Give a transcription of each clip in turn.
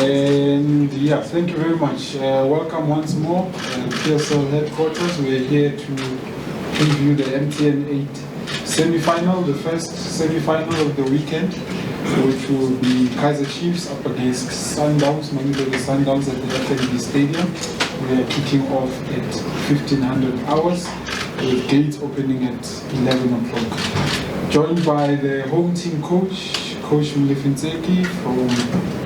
And yeah, thank you very much. Welcome once more to PSL headquarters. We're here to preview the MTN 8 semi-final, the first semi-final of the weekend, which will be Kaizer Chiefs up against Sundowns, Mamelodi Sundowns at the FNB Stadium. We are kicking off at 1500 hours with gates opening at 11 o'clock. Joined by the home team coach, Coach Molefi Ntseki from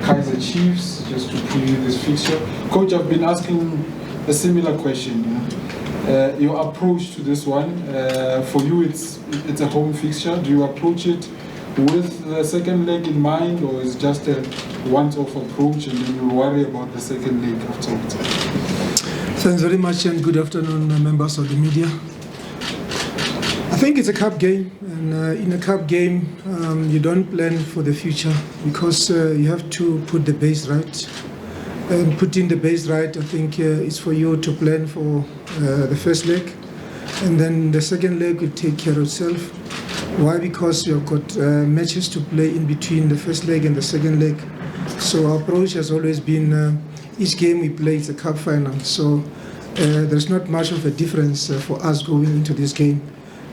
Kaizer Chiefs, just to preview this fixture. Coach, I've been asking a similar question. Your approach to this one, for you it's a home fixture. Do you approach it with the second leg in mind, or is just a once-off approach and then you worry about the second leg afterwards? Thanks very much and good afternoon, members of the media. I think it's a cup game, and in a cup game you don't plan for the future because you have to put the base right. And putting the base right, I think is for you to plan for the first leg, and then the second leg will take care of itself. Why? Because you've got matches to play in between the first leg and the second leg. So our approach has always been each game we play is a cup final. So there's not much of a difference for us going into this game,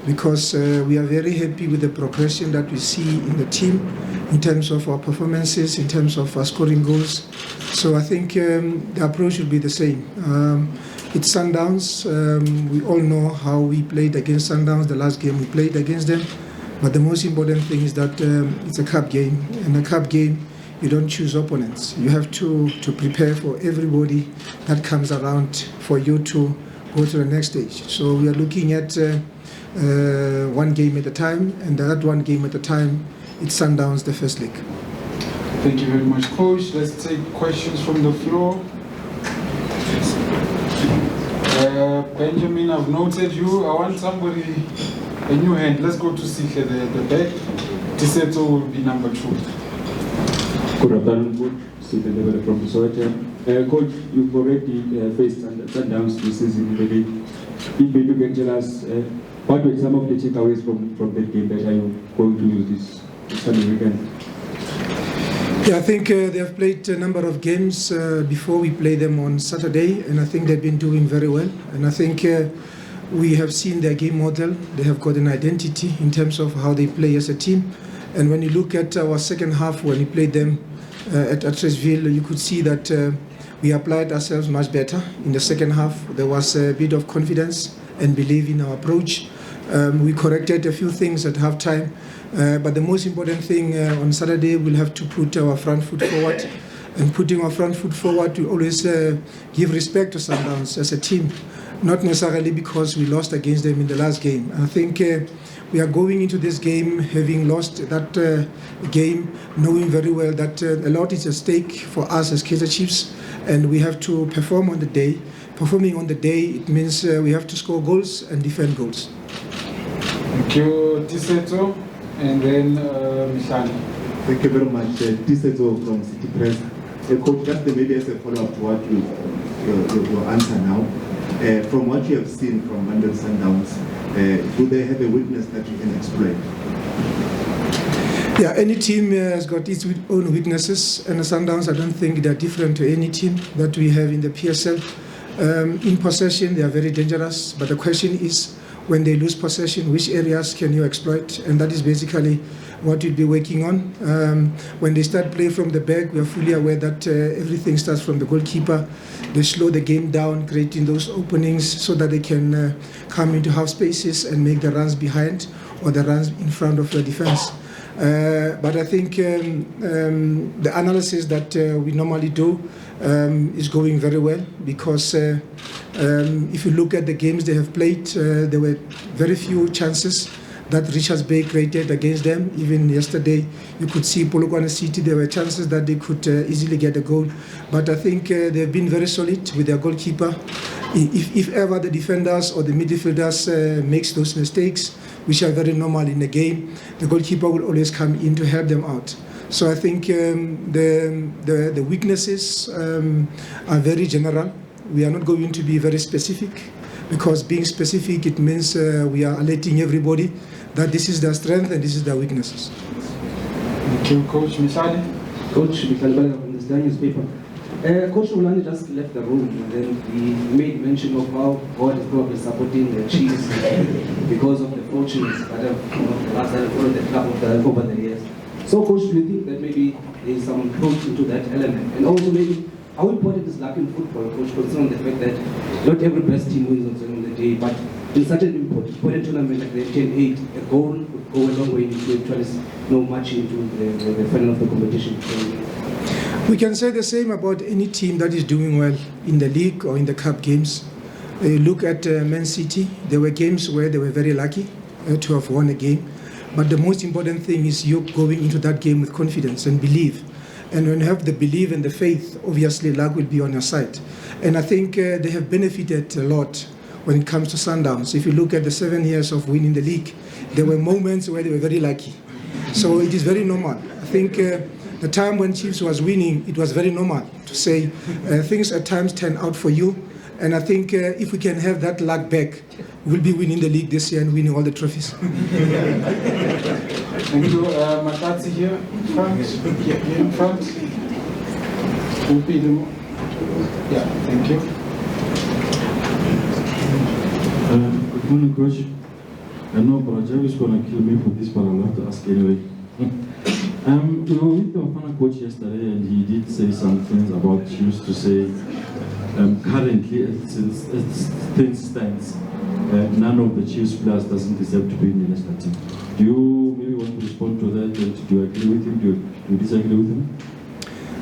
because we are very happy with the progression that we see in the team in terms of our performances, in terms of our scoring goals. So I think the approach will be the same. It's Sundowns. We all know how we played against Sundowns the last game we played against them. But the most important thing is that it's a cup game. In a cup game, you don't choose opponents. You have to prepare for everybody that comes around for you to go to the next stage. So we are looking at one game at a time, and that one game at a time, it's Sundowns, the first leg. Thank you very much, Coach. Let's take questions from the floor. Benjamin, I've noted you. I want somebody, a new hand. Let's go to Sikhe, the back. Tiseto will be number 2. Good afternoon, Coach. Sikhe from Soweto. Coach, you've already faced Sundowns this season in the league. If you can tell us what were some of the takeaways from that game that are you going to use this Sunday weekend? Yeah, I think they have played a number of games before we play them on Saturday, and I think they've been doing very well. And I think we have seen their game model. They have got an identity in terms of how they play as a team. And when you look at our second half, when we played them at Attersville, you could see that we applied ourselves much better in the second half. There was a bit of confidence and belief in our approach. We corrected a few things at halftime, but the most important thing on Saturday, we'll have to put our front foot forward. And putting our front foot forward, we always give respect to Sundowns as a team, not necessarily because we lost against them in the last game. I think we are going into this game having lost that game, knowing very well that a lot is at stake for us as Kaizer Chiefs, and we have to perform on the day. Performing on the day, it means we have to score goals and defend goals. Thank you, Tiseto, and then Mishani. Thank you very much, Tiseto from City Press. Coach, just maybe as a follow-up to what your answer now. From what you have seen from Mamelodi Sundowns, do they have a weakness that you can exploit? Yeah, any team has got its own weaknesses, and the Sundowns, I don't think they're different to any team that we have in the PSL. In possession, they are very dangerous, but the question is, when they lose possession, which areas can you exploit? And that is basically what we'll be working on. When they start play from the back, we are fully aware that everything starts from the goalkeeper. They slow the game down, creating those openings so that they can come into half spaces and make the runs behind or the runs in front of the defense. But I think the analysis that we normally do is going very well, because if you look at the games they have played, there were very few chances that Richards Bay created against them. Even yesterday, you could see Polokwane City, there were chances that they could easily get a goal. But I think they've been very solid with their goalkeeper. If ever the defenders or the midfielders makes those mistakes, which are very normal in the game, the goalkeeper will always come in to help them out. So I think the weaknesses are very general. We are not going to be very specific, because being specific, it means we are alerting everybody that this is their strength and this is their weaknesses. Thank you, Coach Mishani. Coach Mishani from the Sudan newspaper. Coach Ulani just left the room, and then he made mention of how God is probably supporting the Chiefs because of the fortunes that have followed the club over the years. So, Coach, do you think that maybe there is some truth into that element? And also, maybe how important is luck in football, Coach, considering the fact that not every best team wins on the end of the day, but in such an important tournament like the FNB 8, a goal would go a long way into actually much into the final of the competition. We can say the same about any team that is doing well in the league or in the cup games. Look at Man City. There were games where they were very lucky to have won a game. But the most important thing is you going into that game with confidence and belief. And when you have the belief and the faith, obviously luck will be on your side. And I think they have benefited a lot when it comes to Sundowns. If you look at the 7 years of winning the league, there were moments where they were very lucky. So it is very normal. I think the time when Chiefs was winning, it was very normal to say things at times turn out for you. And I think if we can have that luck back, we'll be winning the league this year and winning all the trophies. Thank you. Matatsi here in front. Here in front. Yeah, thank you. Good morning, Coach. I know Brajav is going to kill me for this, but I'll have to ask anyway. We were with the Bafana coach yesterday, and he did say some things about Chiefs to say currently, as things stands, none of the Chiefs players doesn't deserve to be in the national team. Do you maybe want to respond to that? And do you agree with him? Do you disagree with him?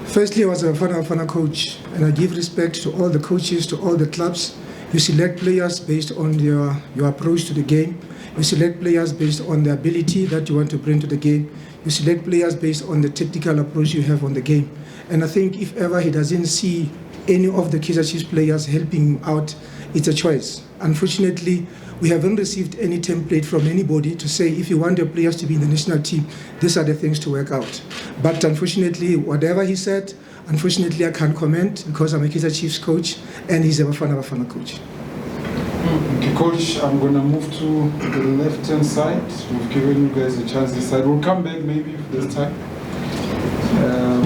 Firstly, I was a Bafana coach, and I give respect to all the coaches, to all the clubs. You select players based on your approach to the game. You select players based on the ability that you want to bring to the game. You select players based on the tactical approach you have on the game. And I think if ever he doesn't see any of the Kaizer Chiefs players helping him out, it's a choice. Unfortunately, we haven't received any template from anybody to say if you want your players to be in the national team, these are the things to work out. But unfortunately, whatever he said, unfortunately I can't comment because I'm a Kaizer Chiefs coach and he's a Bafana coach. Okay, Coach, I'm going to move to the left-hand side. We've given you guys a chance this side. We'll come back maybe this time.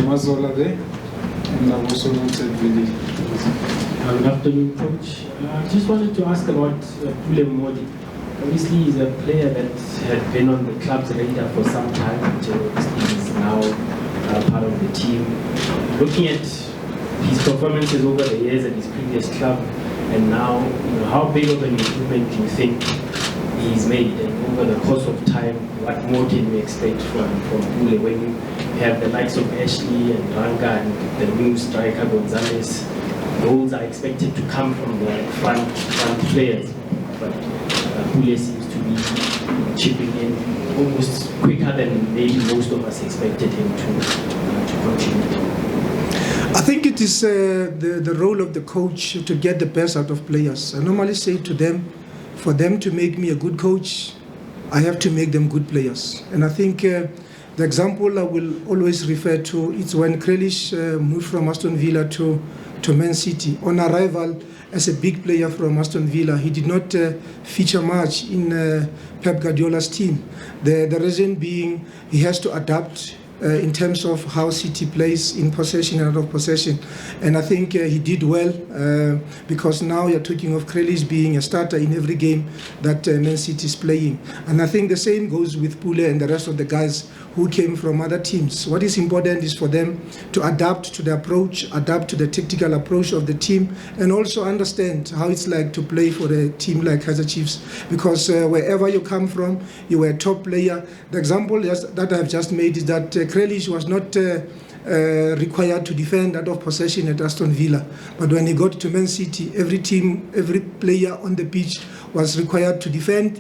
Mazola there. And I've also noted Billy. Good afternoon, Coach. I just wanted to ask about Pule Modi. Obviously, he's a player that had been on the club's radar for some time, until obviously he's now part of the team. Looking at his performances over the years at his previous club, and now, how big of an improvement do you think he's made? And over the course of time, what more can we expect from Pule when you have the likes of Ashley and Ranga and the new striker Gonzalez? Goals are expected to come from the front players, but Pule seems to be chipping in almost quicker than maybe most of us expected him to contribute. I think it is the role of the coach to get the best out of players. I normally say to them, for them to make me a good coach, I have to make them good players. And I think the example I will always refer to is when Grealish moved from Aston Villa to Man City. On arrival as a big player from Aston Villa, he did not feature much in Pep Guardiola's team. The reason being he has to adapt in terms of how City plays in possession and out of possession. And I think he did well because now you're talking of Grealish being a starter in every game that Man City is playing. And I think the same goes with Pule and the rest of the guys who came from other teams. What is important is for them to adapt to the approach, adapt to the tactical approach of the team, and also understand how it's like to play for a team like Kaizer Chiefs. Because wherever you come from, you were a top player. The example that I've just made is that Grealish was not required to defend out of possession at Aston Villa. But when he got to Man City, every team, every player on the pitch was required to defend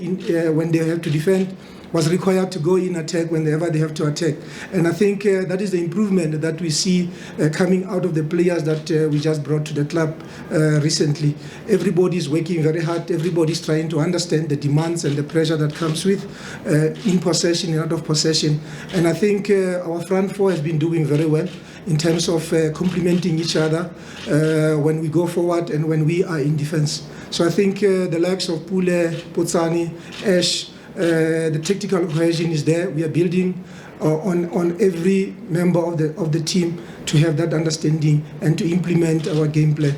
when they have to defend, was required to go in attack whenever they have to attack. And I think that is the improvement that we see coming out of the players that we just brought to the club recently. Everybody is working very hard. Everybody is trying to understand the demands and the pressure that comes with in possession and out of possession. And I think our front four has been doing very well in terms of complementing each other when we go forward and when we are in defense. So I think the likes of Pule, Potsani, Ash, the tactical cohesion is there. We are building on every member of the team to have that understanding and to implement our game plan.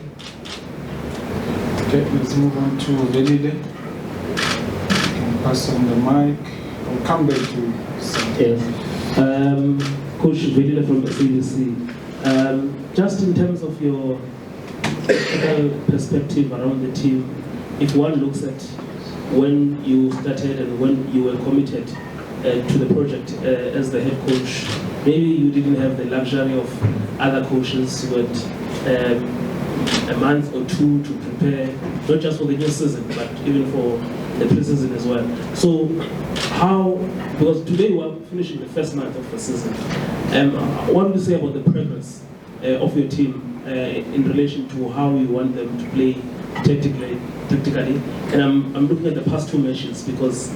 Okay, let's move on to Velile. Pass on the mic. I'll come back to you. Yes. Coach Velile from the CDC. Just in terms of your perspective around the team, if one looks at when you started and when you were committed to the project as the head coach, maybe you didn't have the luxury of other coaches who had a month or two to prepare, not just for the new season, but even for the pre-season as well. So how, because today we're finishing the first month of the season, what would you say about the progress of your team in relation to how you want them to play tactically? And I'm looking at the past two matches because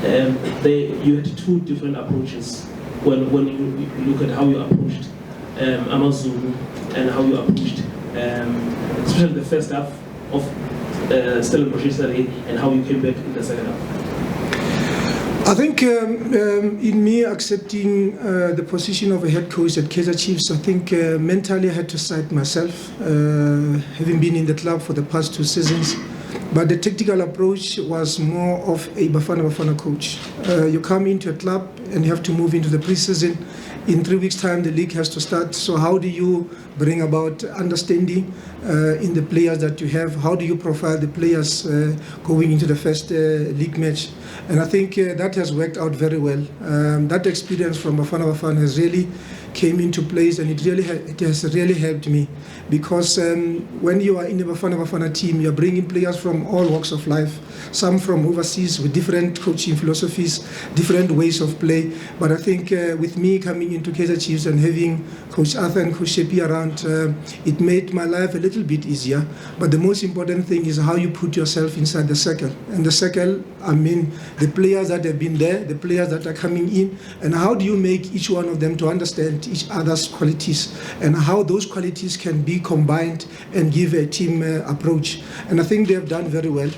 you had two different approaches when you look at how you approached Amazulu and how you approached especially the first half of Stellenbosch and how you came back in the second half. I think in me accepting the position of a head coach at Kaizer Chiefs, I think mentally I had to cite myself, having been in the club for the past 2 seasons. But the tactical approach was more of a Bafana coach. You come into a club and you have to move into the pre-season. In 3 weeks' time, the league has to start. So how do you bring about understanding in the players that you have? How do you profile the players going into the first league match? And I think that has worked out very well. That experience from Bafana has really came into place, and it has really helped me, because when you are in the Bafana team, you are bringing players from all walks of life, some from overseas with different coaching philosophies, different ways of play. But I think with me coming into Kaizer Chiefs and having Coach Arthur and Coach Shepi around, it made my life a little bit easier. But the most important thing is how you put yourself inside the circle. And the circle, I mean the players that have been there, the players that are coming in, and how do you make each one of them to understand each other's qualities and how those qualities can be combined and give a team approach. And I think they have done very well.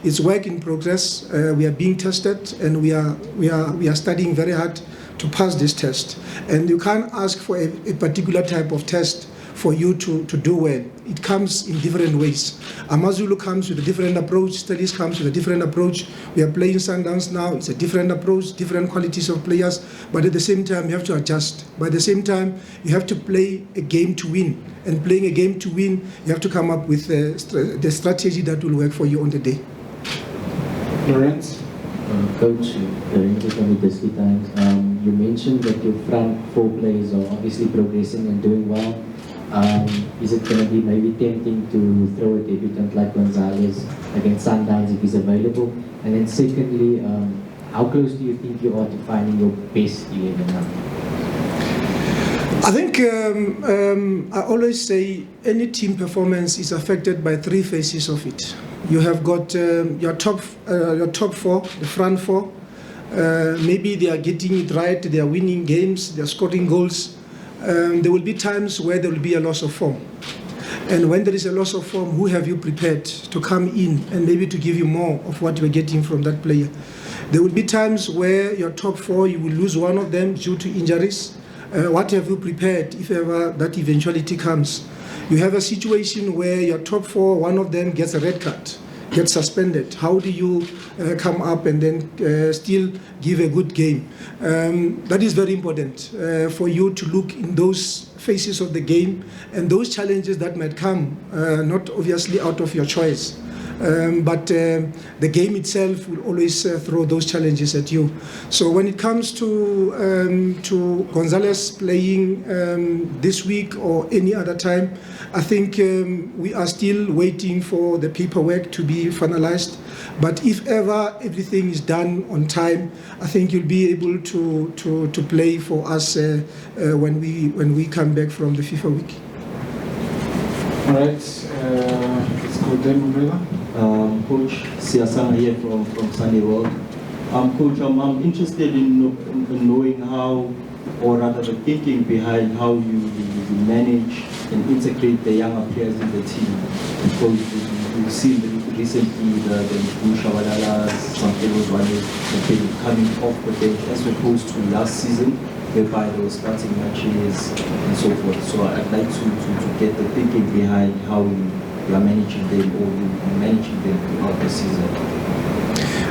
It's work in progress. We are being tested, and we are studying very hard to pass this test. And you can't ask for a particular type of test for you to do well. It comes in different ways. Amazulu comes with a different approach, Studies comes with a different approach. We are playing Sundowns now, it's a different approach, different qualities of players, but at the same time you have to adjust. But at the same time, you have to play a game to win. And playing a game to win, you have to come up with the strategy that will work for you on the day. Lawrence? Coach, from the Disky Times, you mentioned that your front 4 players are obviously progressing and doing well. Is it going to be maybe tempting to throw a debutant like Gonzalez against Sundowns if he's available? And then secondly, how close do you think you are to finding your best 11 now? I think I always say any team performance is affected by 3 phases of it. You have got your top 4, the front 4. Maybe they are getting it right, they are winning games, they are scoring goals. There will be times where there will be a loss of form. And when there is a loss of form, who have you prepared to come in and maybe to give you more of what you are getting from that player? There will be times where your top 4, you will lose one of them due to injuries. What have you prepared if ever that eventuality comes? You have a situation where your top 4, one of them gets a red card, gets suspended. How do you come up and then still give a good game? That is very important for you to look in those phases of the game and those challenges that might come, not obviously out of your choice. But the game itself will always throw those challenges at you. So when it comes to Gonzalez playing this week or any other time, I think we are still waiting for the paperwork to be finalized. But if ever everything is done on time, I think you'll be able to play for us when we come back from the FIFA week. All right, let's go then, Umbrella. Coach Siasana here from Sunny World. Coach, I'm interested in knowing how, or rather the thinking behind how you manage and integrate the younger players in the team. Because we've seen recently the Shawalalas, some people have been coming off the bench as opposed to last season. whereby they were starting matches and so forth. So I'd like to get the thinking behind how you are managing them, or you're managing them throughout the season.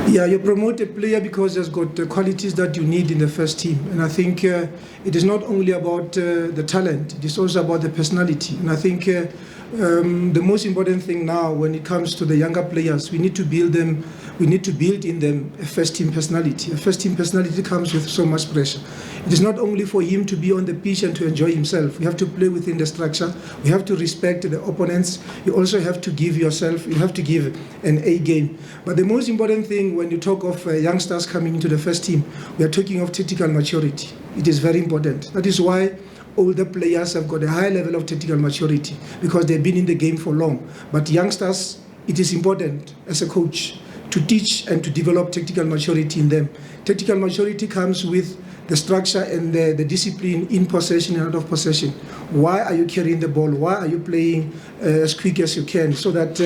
Yeah, you promote a player because he's got the qualities that you need in the first team. And I think it is not only about the talent, it is also about the personality. And I think the most important thing now when it comes to the younger players, we need to build in them a first team personality. A first team personality comes with so much pressure. It is not only for him to be on the pitch and to enjoy himself. We have to play within the structure. We have to respect the opponents. You also have to give yourself, you have to give an A game. But the most important thing when you talk of youngsters coming into the first team, we are talking of tactical maturity. It is very important. That is why older players have got a high level of tactical maturity because they've been in the game for long. But youngsters, it is important as a coach to teach and to develop tactical maturity in them. Tactical maturity comes with the structure and the discipline in possession and out of possession. Why are you carrying the ball? Why are you playing as quick as you can so that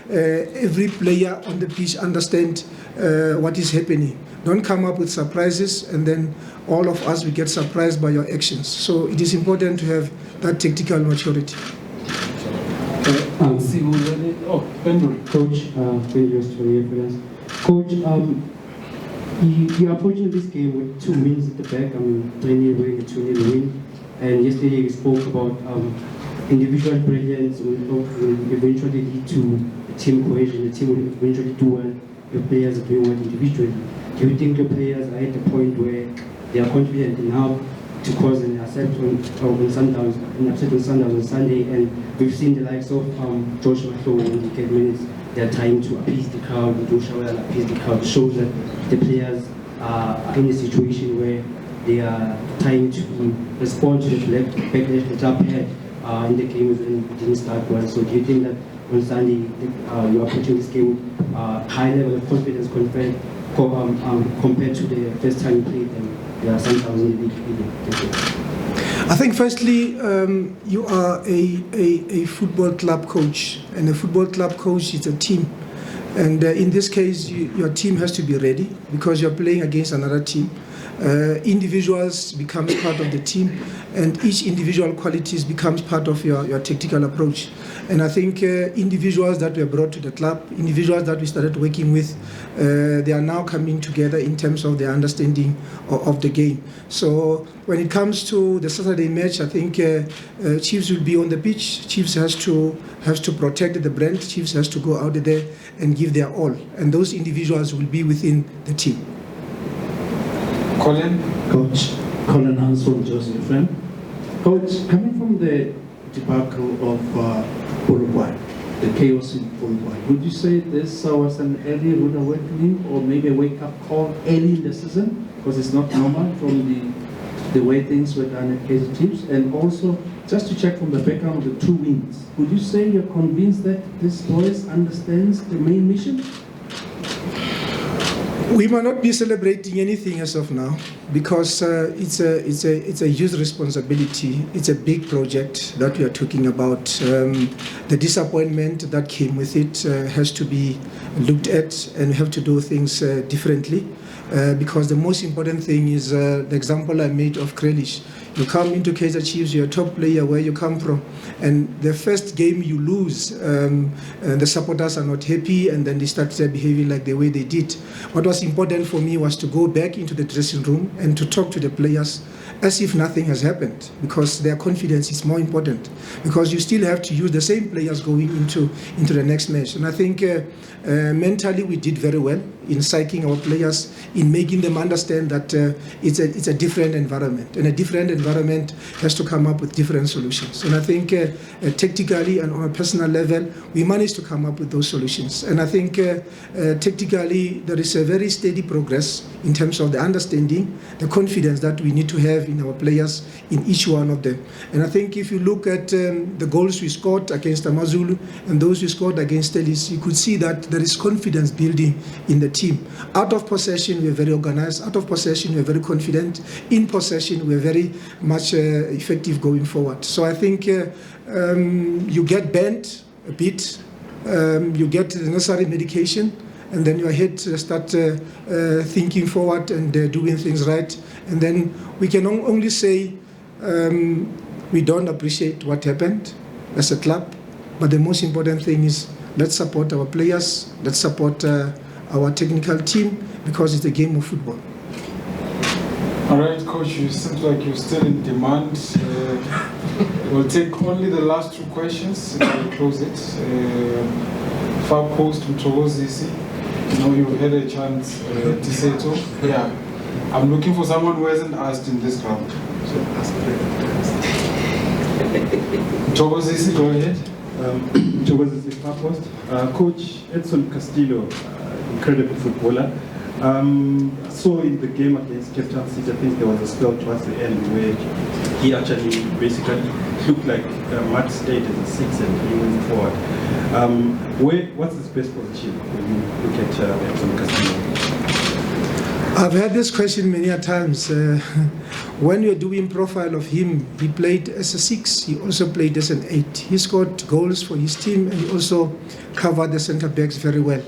every player on the pitch understands what is happening? Don't come up with surprises and then all of us, we get surprised by your actions. So it is important to have that tactical maturity. Coach, Coach, you are approaching this game with 2 wins at the back. 3-0 win, a 2-0 win. And yesterday you spoke about individual brilliance will eventually lead to team cohesion. The team will eventually do well. Your players are doing well individually. Do you think your players are at the point where they are confident enough to cause an upset on Sundowns on Sunday? And we've seen the likes of Josh Mahlo in the 10 minutes. They are trying to appease the crowd. Joshua will appease the crowd. Shows that the players are in a situation where they are trying to respond to the backlash the club had in the games and it didn't start well. So do you think that on Sunday you are approaching this game with high level of confidence compared to the first time you played them? There are some thousand in the league. I think firstly, you are a football club coach, and a football club coach is a team. And in this case, your team has to be ready because you're playing against another team. Individuals becomes part of the team, and each individual qualities becomes part of your tactical approach. And I think individuals that were brought to the club, individuals that we started working with, they are now coming together in terms of their understanding of the game. So when it comes to the Saturday match, I think Chiefs will be on the pitch. Chiefs has to protect the brand. Chiefs has to go out there and give their all. And those individuals will be within the team. Colin? Coach, Colin Hans from Joseph. Coach, coming from the debacle of Uruguay, the chaos in Uruguay, would you say this was an early rude awakening or maybe a wake-up call early in the season? Because it's not normal from the way things were done at Kaizer Chiefs. And also, just to check from the background of the 2 wins, would you say you're convinced that this boys understands the main mission? We might not be celebrating anything as of now because it's a youth responsibility. It's a big project that we are talking about. The disappointment that came with it has to be looked at, and we have to do things differently because the most important thing is the example I made of Grealish. You come into Kaizer Chiefs, you're a top player where you come from, and the first game you lose, the supporters are not happy, and then they start behaving like the way they did. What was important for me was to go back into the dressing room and to talk to the players as if nothing has happened, because their confidence is more important, because you still have to use the same players going into the next match. And I think mentally we did very well in psyching our players, in making them understand that it's a different environment, and a different environment has to come up with different solutions. And I think tactically and on a personal level, we managed to come up with those solutions. And I think tactically there is a very steady progress in terms of the understanding, the confidence that we need to have in our players, in each one of them. And I think if you look at the goals we scored against Amazulu and those we scored against Telis, you could see that there is confidence building in the team. Out of possession, we're very organized. Out of possession, we're very confident. In possession, we're very much effective going forward. So I think you get bent a bit, you get the necessary medication, and then your head start thinking forward and doing things right. And then we can only say we don't appreciate what happened as a club, but the most important thing is let's support our players, let's support our technical team, because it's a game of football. All right, Coach, you seem like you're still in demand. We'll take only the last 2 questions and we'll close it. Far post Mtogozisi. You know, you've had a chance to say so. Yeah. I'm looking for someone who hasn't asked in this round. So ask Mtogozisi, go ahead. Mtogozisi, far post. Coach Edson Castillo, incredible footballer. So in the game against Cape Town City, I think there was a spell towards the end where he actually basically looked like Matt stayed as a 6 and he moved forward. What's his best position when you look at Edson Castillo? I've had this question many a times. When you're doing profile of him, he played as a 6, he also played as an 8. He scored goals for his team and he also covered the centre backs very well.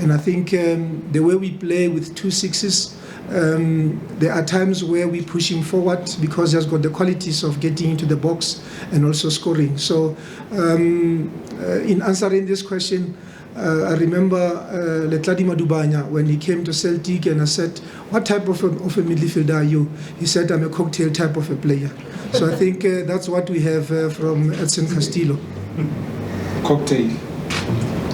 And I think the way we play with 2 6s, there are times where we push him forward because he has got the qualities of getting into the box and also scoring. So in answering this question, I remember Letladi Madubanya when he came to Celtic, and I said, what type of a midfielder are you? He said, I'm a cocktail type of a player. So I think that's what we have from Edson Castillo. Cocktail.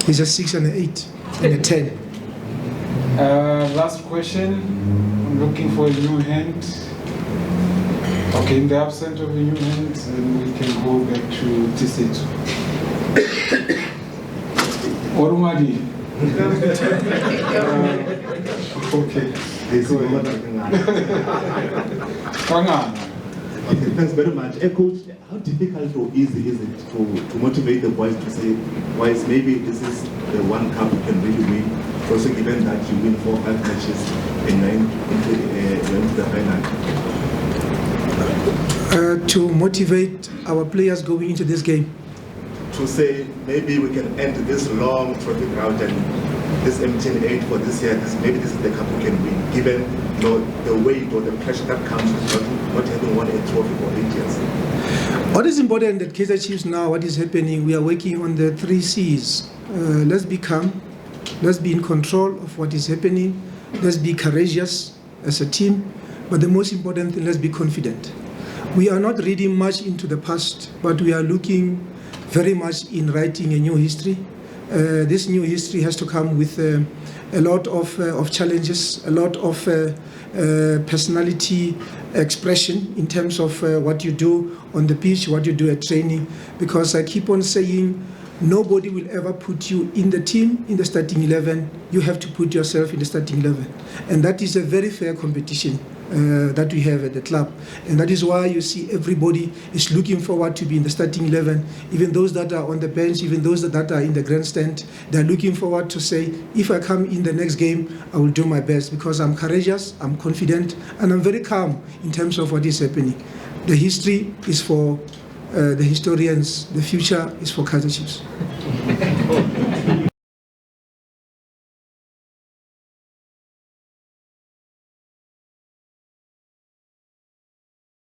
He's a 6 and an 8 and a 10. Last question. I'm looking for a new hand. Okay, in the absence of a new hand, then we can go back to Tisetu. Orumadi. Okay. Okay, thanks very much. Coach, how difficult or easy is it to motivate the boys to say, boys, maybe this is the one cup you can really win, also given that you win 4 or 5 matches and then into the final? To motivate our players going into this game. To say, maybe we can end this long trophy route and this MTN 8 for this year, maybe this is the cup we can win, given the weight or the pressure that comes with not having won a trophy for 8 years. What is important at Kaizer Chiefs now, what is happening, we are working on the 3 C's. Let's be calm, let's be in control of what is happening, let's be courageous as a team, but the most important thing, let's be confident. We are not reading much into the past, but we are looking very much in writing a new history. This new history has to come with a lot of challenges, a lot of personality expression in terms of what you do on the pitch, what you do at training, because I keep on saying nobody will ever put you in the team, in the starting 11. You have to put yourself in the starting 11. And that is a very fair competition that we have at the club. And that is why you see everybody is looking forward to be in the starting 11. Even those that are on the bench, even those that are in the grandstand, they're looking forward to say, if I come in the next game, I will do my best, because I'm courageous, I'm confident, and I'm very calm in terms of what is happening. The history is for the historians, the future is for Kaizer Chiefs.